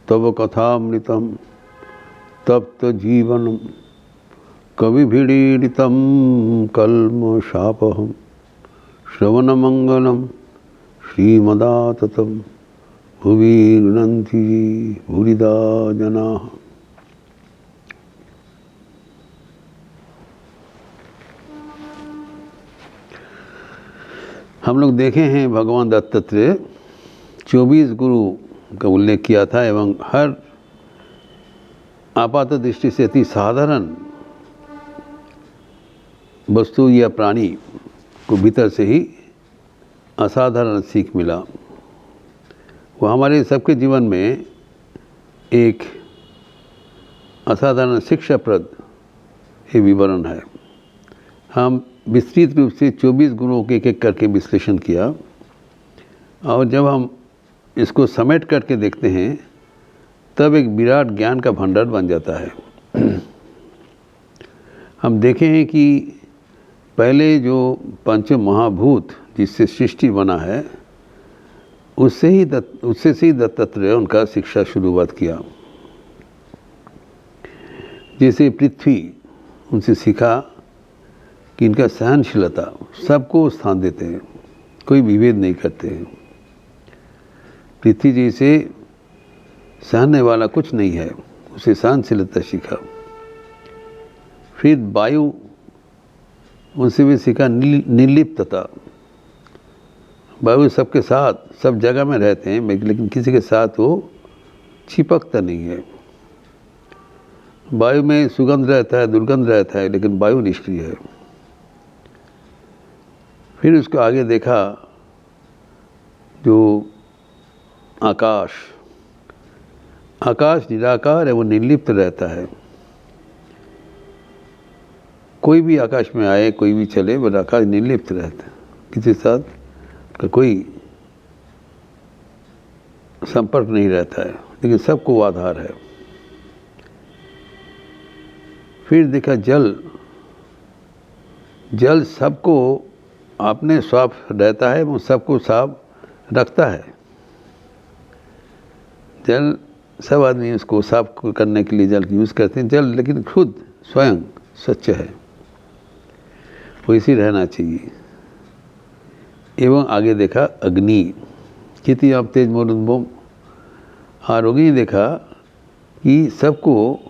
तव कथामृतम तप्त जीवनम कविभिडीडितं कल्मषापहं श्रवणमंगलम श्रीमदाततं भुवि गृह्णन्ति भूरिदा जनाः। हम लोग देखे हैं भगवान दत्तात्रेय 24 गुरु का उल्लेख किया था एवं हर आपात दृष्टि से अति साधारण वस्तु या प्राणी को भीतर से ही असाधारण सीख मिला। वो हमारे सबके जीवन में एक असाधारण शिक्षाप्रद ये विवरण है। हम विस्तृत रूप से 24 गुरुओं के एक एक करके विश्लेषण किया और जब हम इसको समेट करके देखते हैं तब एक विराट ज्ञान का भंडार बन जाता है। हम देखें हैं कि पहले जो पंच महाभूत जिससे सृष्टि बना है उससे ही दत्तात्रेय उनका शिक्षा शुरुआत किया। जैसे पृथ्वी उनसे सीखा कि इनका सहनशीलता, सबको स्थान देते हैं, कोई विभेद नहीं करते हैं। पृथ्वी जैसे सहने वाला कुछ नहीं है, उसे सहनशीलता सीखा। फिर वायु उनसे भी सीखा निर्लिप्तता। वायु सबके साथ सब जगह में रहते हैं लेकिन किसी के साथ वो चिपकता नहीं है। वायु में सुगंध रहता है, दुर्गंध रहता है, लेकिन वायु निष्क्रिय है। फिर उसको आगे देखा जो आकाश निराकार है, वो निर्लिप्त रहता है। कोई भी आकाश में आए, कोई भी चले, पर आकाश निर्लिप्त रहता है, किसी साथ का कोई संपर्क नहीं रहता है, लेकिन सबको आधार है। फिर देखा जल सबको अपने साफ रहता है, वो सबको साफ रखता है। जल सब आदमी उसको साफ करने के लिए जल यूज़ करते हैं जल, लेकिन खुद स्वयं स्वच्छ है, वैसे रहना चाहिए। एवं आगे देखा अग्नि किति आप तेज मोरुद्बोम आरोगी। देखा कि सबको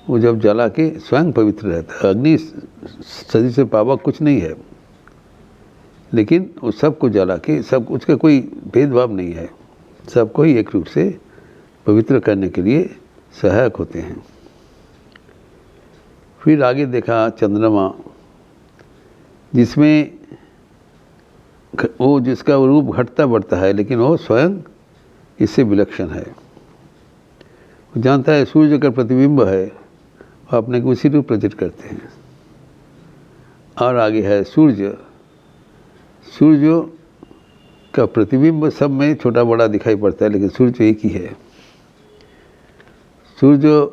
वो जब जला के स्वयं पवित्र रहता है। अग्नि सदी से पावक कुछ नहीं है, लेकिन वो सबको जला के सब उसका कोई भेदभाव नहीं है, सबको ही एक रूप से पवित्र करने के लिए सहायक होते हैं। फिर आगे देखा चंद्रमा, जिसमें वो जिसका रूप घटता बढ़ता है, लेकिन वो स्वयं इससे विलक्षण है। वो जानता है सूर्य का प्रतिबिंब है, वो अपने को उसी रूप प्रकट करते हैं। और आगे है सूर्य का प्रतिबिंब सब में छोटा बड़ा दिखाई पड़ता है, लेकिन सूर्य एक ही है। सूर्य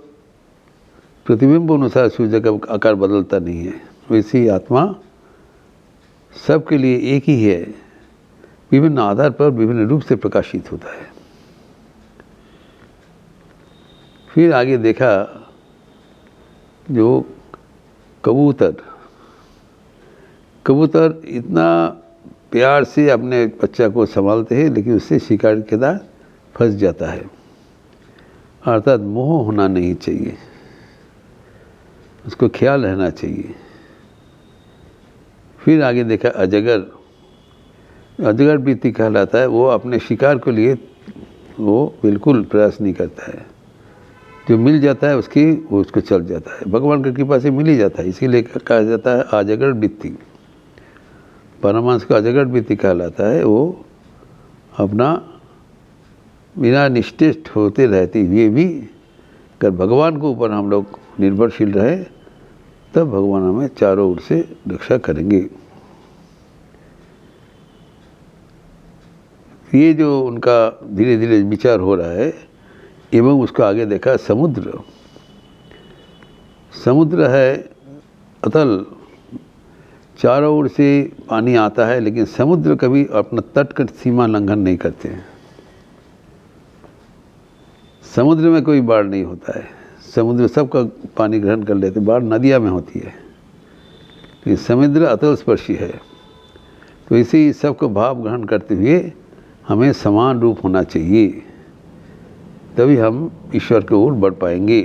प्रतिबिंब अनुसार सूर्य का आकार बदलता नहीं है, वैसे ही आत्मा सबके लिए एक ही है, विभिन्न आधार पर विभिन्न रूप से प्रकाशित होता है। फिर आगे देखा जो कबूतर इतना प्यार से अपने बच्चा को संभालते हैं, लेकिन उससे शिकार के दार फंस जाता है। अर्थात मोह होना नहीं चाहिए, उसको ख्याल रहना चाहिए। फिर आगे देखा अजगर वृत्ति कहलाता है। वो अपने शिकार के लिए वो बिल्कुल प्रयास नहीं करता है, जो मिल जाता है वो उसको चल जाता है। भगवान की कृपा से मिल ही जाता है, इसीलिए कहा जाता है अजगर वृत्ति। परमांश का अजगर वृत्ति कहलाता है। वो अपना बिना निष्ठिष्ट होते रहते हुए भी अगर भगवान के ऊपर हम लोग निर्भरशील रहे, तब भगवान हमें चारों ओर से रक्षा करेंगे। ये जो उनका धीरे धीरे विचार हो रहा है। एवं उसको आगे देखा समुद्र है अतल, चारों ओर से पानी आता है, लेकिन समुद्र कभी अपना तट का सीमा लंघन नहीं करते हैं। समुद्र में कोई बाढ़ नहीं होता है, समुद्र सबका पानी ग्रहण कर लेते, बाढ़ नदिया में होती है, लेकिन समुद्र अतल स्पर्शी है। तो इसे ही सबको भाव ग्रहण करते हुए हमें समान रूप होना चाहिए, तभी हम ईश्वर की ओर बढ़ पाएंगे।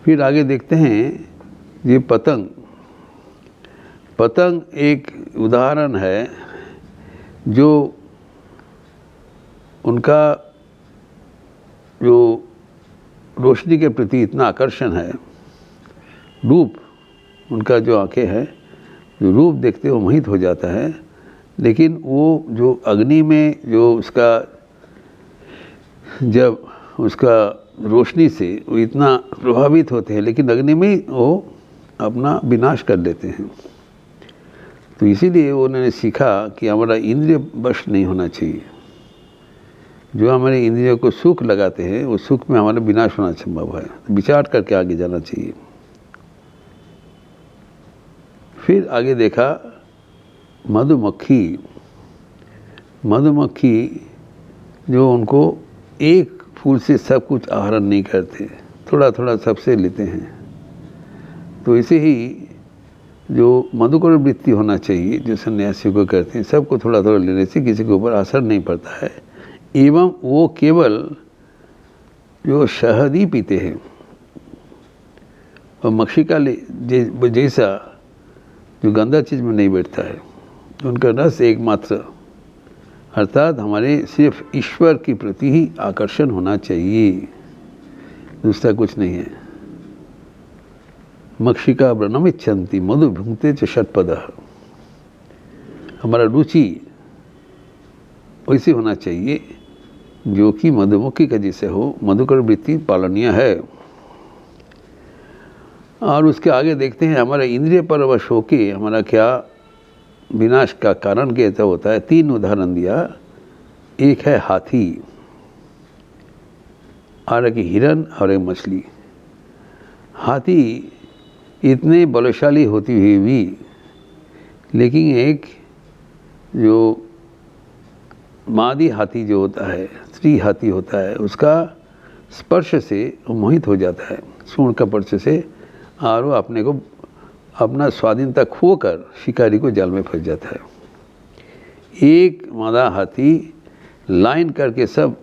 फिर आगे देखते हैं, ये पतंग एक उदाहरण है जो उनका जो रोशनी के प्रति इतना आकर्षण है, रूप उनका जो आंखें हैं, जो रूप देखते हो मोहित हो जाता है, लेकिन वो जो अग्नि में जो जब उसका रोशनी से वो इतना प्रभावित होते हैं, लेकिन अग्नि में ही वो अपना विनाश कर लेते हैं। तो इसीलिए उन्होंने सीखा कि हमारा इंद्रिय वश नहीं होना चाहिए। जो हमारे इंद्रियों को सुख लगाते हैं, उस सुख में हमारा विनाश होना संभव है, तो विचार करके आगे जाना चाहिए। फिर आगे देखा मधुमक्खी जो उनको एक फूल से सब कुछ आहरण नहीं करते, थोड़ा थोड़ा सबसे लेते हैं। तो इसे ही जो मधुकर वृत्ति होना चाहिए, जो सन्यासियों को करते हैं, सबको थोड़ा थोड़ा लेने से किसी के ऊपर असर नहीं पड़ता है। एवं वो केवल जो शहद ही पीते हैं और मक्षिका जैसा जो गंदा चीज़ में नहीं बैठता है, उनका रस एकमात्र, अर्थात हमारे सिर्फ ईश्वर के प्रति ही आकर्षण होना चाहिए, दूसरा कुछ नहीं है। मक्षिका व्रणम इच्छन्ति मधु भुंक्ते च षट्पदः, हमारा रुचि वैसे होना चाहिए जो कि मधुमक्खी का जैसे हो, मधुकर वृत्ति पालनीय है। और उसके आगे देखते हैं हमारा इंद्रिय परवश होके हमारा क्या विनाश का कारण कैसा होता है। 3 उदाहरण दिया। एक है हाथी, और एक हिरन और एक मछली। हाथी इतने बलशाली होती हुई भी, लेकिन एक जो मादी हाथी जो होता है, स्त्री हाथी होता है, उसका स्पर्श से वो मोहित हो जाता है, सूंड का स्पर्श से, और वो अपने को अपना स्वाधीनता खोकर शिकारी को जाल में फंस जाता है। एक मादा हाथी लाइन करके सब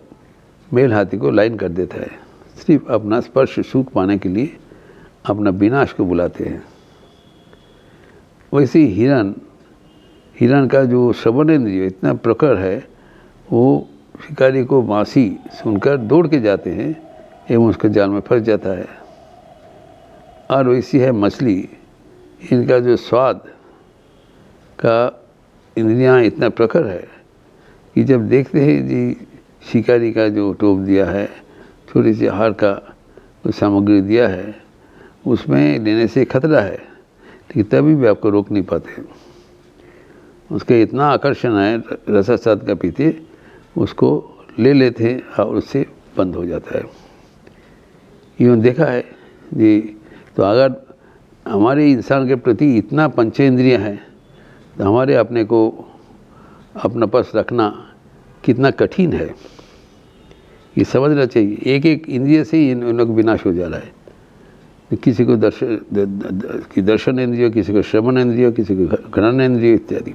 मेल हाथी को लाइन कर देता है, सिर्फ अपना स्पर्श सुख पाने के लिए अपना विनाश को बुलाते हैं। वैसे ही हिरण का जो श्रवण इंद्रिय इतना प्रखर है, वो शिकारी को मासी सुनकर दौड़ के जाते हैं एवं उसके जाल में फंस जाता है। और वैसी है मछली, इनका जो स्वाद का इंद्रियां इतना प्रखर है कि जब देखते हैं जी शिकारी का जो टोप दिया है, छोटी सी आहार का कोई सामग्री दिया है, उसमें लेने से खतरा है, लेकिन तभी भी आपको रोक नहीं पाते। उसका इतना आकर्षण है, रसास्वाद का पीते उसको ले लेते हैं और उससे बंद हो जाता है। यूँ देखा है जी। तो अगर हमारे इंसान के प्रति इतना पंचेंद्रियां हैं, तो हमारे अपने को अपना पास रखना कितना कठिन है, ये समझना चाहिए। एक एक इंद्रिय से ही इन लोग विनाश हो जा रहा है। किसी को दर्शन इंद्रिय, किसी को श्रवण इंद्रिय, किसी को घ्राण इंद्रिय इत्यादि।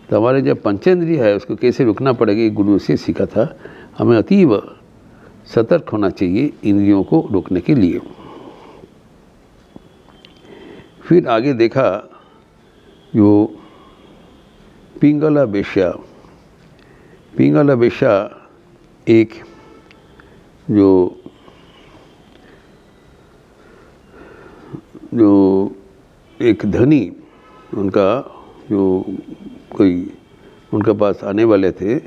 तो हमारे जब पंचेंद्रिय है, उसको कैसे रोकना पड़ेगा, गुरु से सीखा था। हमें अतीव सतर्क होना चाहिए इंद्रियों को रोकने के लिए। फिर आगे देखा जो पिंगला वेश्या एक जो एक धनी, उनका जो कोई उनके पास आने वाले थे,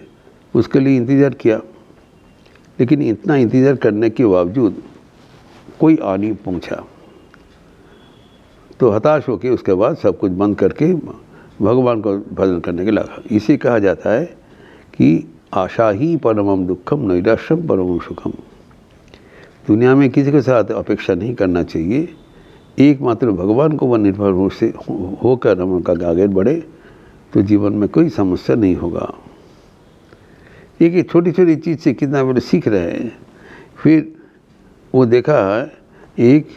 उसके लिए इंतज़ार किया, लेकिन इतना इंतज़ार करने के बावजूद कोई आ नहीं पहुँचा। तो हताश होकर उसके बाद सब कुछ बंद करके भगवान को भजन करने के लगा। इसे कहा जाता है कि आशा ही परमम दुखम नैराश्यम परमम सुखम। दुनिया में किसी के साथ अपेक्षा नहीं करना चाहिए, एकमात्र भगवान को वन निर्भर होकर हम उनका आगे बढ़े तो जीवन में कोई समस्या नहीं होगा। एक छोटी छोटी चीज़ से कितना बड़े सीख रहे हैं। फिर वो देखा एक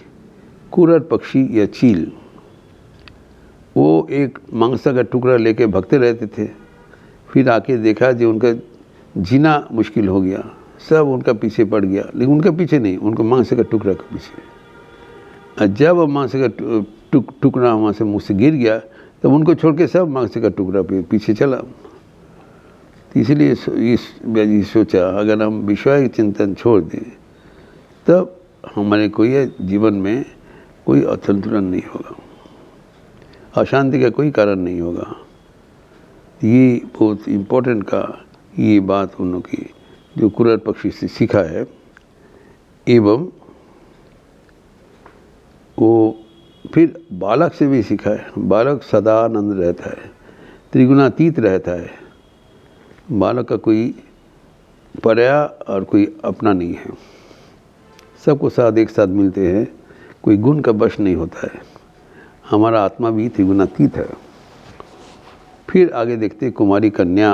कुरर पक्षी या चील, वो एक मांस का टुकड़ा लेके भगते रहते थे। फिर आके देखा जो उनका जीना मुश्किल हो गया, सब उनका पीछे पड़ गया, लेकिन उनके पीछे नहीं, उनको मांस का टुकड़ा के पीछे। जब वो मांस का टुकड़ा वहाँ से मुँह से गिर गया तब उनको छोड़ के सब मांस का टुकड़ा पीछे चला। तो इसलिए सोचा अगर हम विषय चिंतन छोड़ दें तब हमारे कोई जीवन में कोई असंतुलन नहीं होगा, अशांति का कोई कारण नहीं होगा। ये बहुत इम्पोर्टेंट का ये बात उन लोगों की जो कुरर पक्षी से सीखा है। एवं वो फिर बालक से भी सीखा है। बालक सदा आनंद रहता है, त्रिगुणातीत रहता है। बालक का कोई पराया और कोई अपना नहीं है, सबको साथ एक साथ मिलते हैं, कोई गुण का वश नहीं होता है। हमारा आत्मा भी त्रिगुणातीत है। फिर आगे देखते कुमारी कन्या।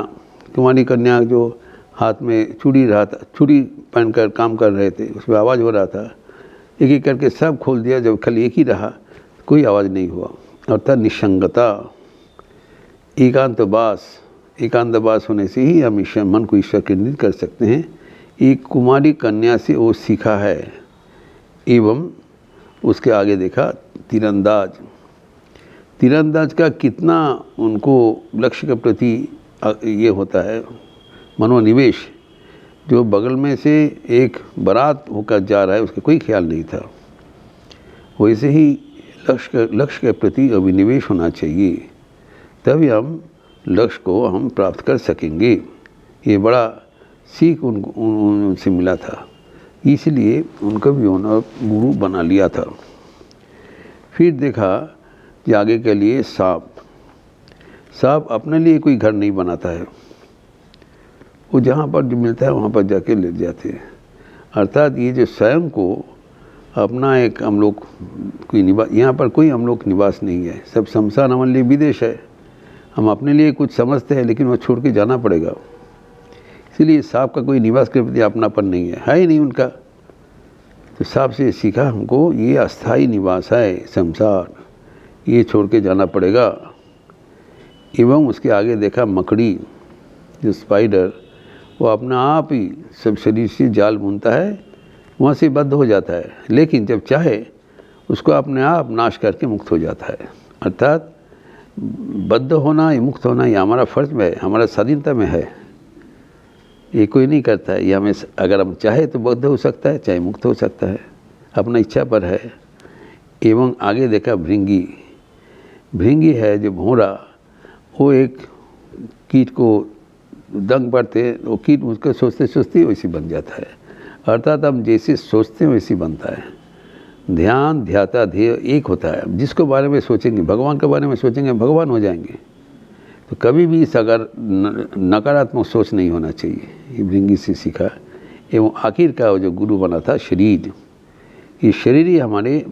कुमारी कन्या जो हाथ में चूड़ी पहनकर काम कर रहे थे, उसमें आवाज़ हो रहा था। एक एक करके सब खोल दिया, जब खाली एक ही रहा कोई आवाज़ नहीं हुआ। अर्थात निसंगता, एकांतवास होने से ही हम ईश्वर मन को ईश्वर केंद्रित कर सकते हैं। एक कुमारी कन्या से वो सीखा है। एवं उसके आगे देखा तीरंदाज का कितना उनको लक्ष्य के प्रति ये होता है मनोनिवेश। जो बगल में से एक बारात होकर जा रहा है उसका कोई ख्याल नहीं था। वैसे ही लक्ष्य के प्रति अभिनिवेश होना चाहिए, तभी हम लक्ष्य को हम प्राप्त कर सकेंगे। ये बड़ा सीख उनसे मिला था, इसलिए उनको भी उन्होंने गुरु बना लिया था। फिर देखा कि आगे के लिए सांप अपने लिए कोई घर नहीं बनाता है, वो जहाँ पर जो मिलता है वहाँ पर जाके ले जाते हैं। अर्थात ये जो स्वयं को अपना एक हम लोग कोई निवास, यहाँ पर कोई हम लोग निवास नहीं है, सब शमशान हमारे लिए विदेश है। हम अपने लिए कुछ समझते हैं लेकिन वो छोड़ के जाना पड़ेगा। इसीलिए सांप का कोई निवास के प्रति अपनापन नहीं है ही नहीं उनका। तो सांप से सीखा हमको ये अस्थाई निवास है संसार, ये छोड़ के जाना पड़ेगा। एवं उसके आगे देखा मकड़ी, जो स्पाइडर, वो अपना आप ही सब शरीर से जाल बुनता है, वहाँ से बद्ध हो जाता है, लेकिन जब चाहे उसको अपने आप नाश करके मुक्त हो जाता है। अर्थात बद्ध होना या मुक्त होना ये हमारा फर्ज में है, हमारा स्वाधीनता में है। ये कोई नहीं करता है, ये हमें अगर हम चाहे तो बद्ध हो सकता है, चाहे मुक्त हो सकता है, अपना इच्छा पर है। एवं आगे देखा भृंगी है जो भौरा, वो एक कीट को दंग पड़ते, वो कीट उसको सोचते सोचते वैसे बन जाता है। अर्थात हम जैसे सोचते हैं वैसे बनता है। ध्यान ध्याता ध्येय एक होता है। जिसको बारे में सोचेंगे, भगवान के बारे में सोचेंगे, भगवान हो जाएंगे। तो कभी भी इस अगर नकारात्मक सोच नहीं होना चाहिए, ये भृंगी से सीखा। एवं आखिर का जो गुरु बना था शरीर, ये शरीर ही हमारे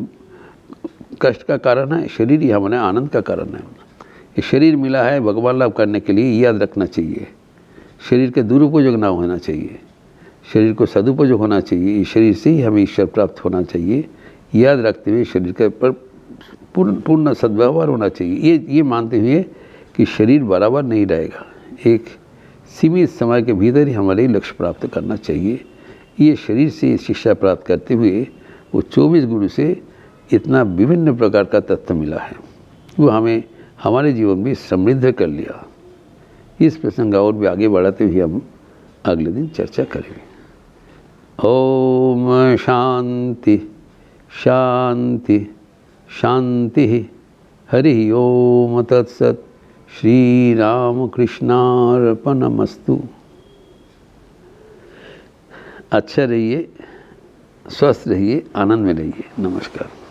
कष्ट का कारण है, शरीर ही हमारे आनंद का कारण है। ये शरीर मिला है भगवान लाभ करने के लिए, याद रखना चाहिए। शरीर के दुरुपयोग ना होना चाहिए, शरीर को सदुपयोग होना चाहिए। इस शरीर से ही हमें ईश्वर प्राप्त होना चाहिए, याद रखते हुए शरीर के पर पूर्ण सद्व्यवहार होना चाहिए। ये मानते हुए कि शरीर बराबर नहीं रहेगा, एक सीमित समय के भीतर ही हमारे लक्ष्य प्राप्त करना चाहिए। ये शरीर से शिक्षा प्राप्त करते हुए वो 24 गुरु से इतना विभिन्न प्रकार का तत्व मिला है, वो हमें हमारे जीवन में समृद्ध कर लिया। इस प्रसंग और भी आगे बढ़ाते हुए हम अगले दिन चर्चा करेंगे। ओम शांति शांति शांति। हरि ओम तत्सत। श्री राम कृष्णार्पणमस्तु। अच्छा रहिए, स्वस्थ रहिए, आनंद में रहिए। नमस्कार।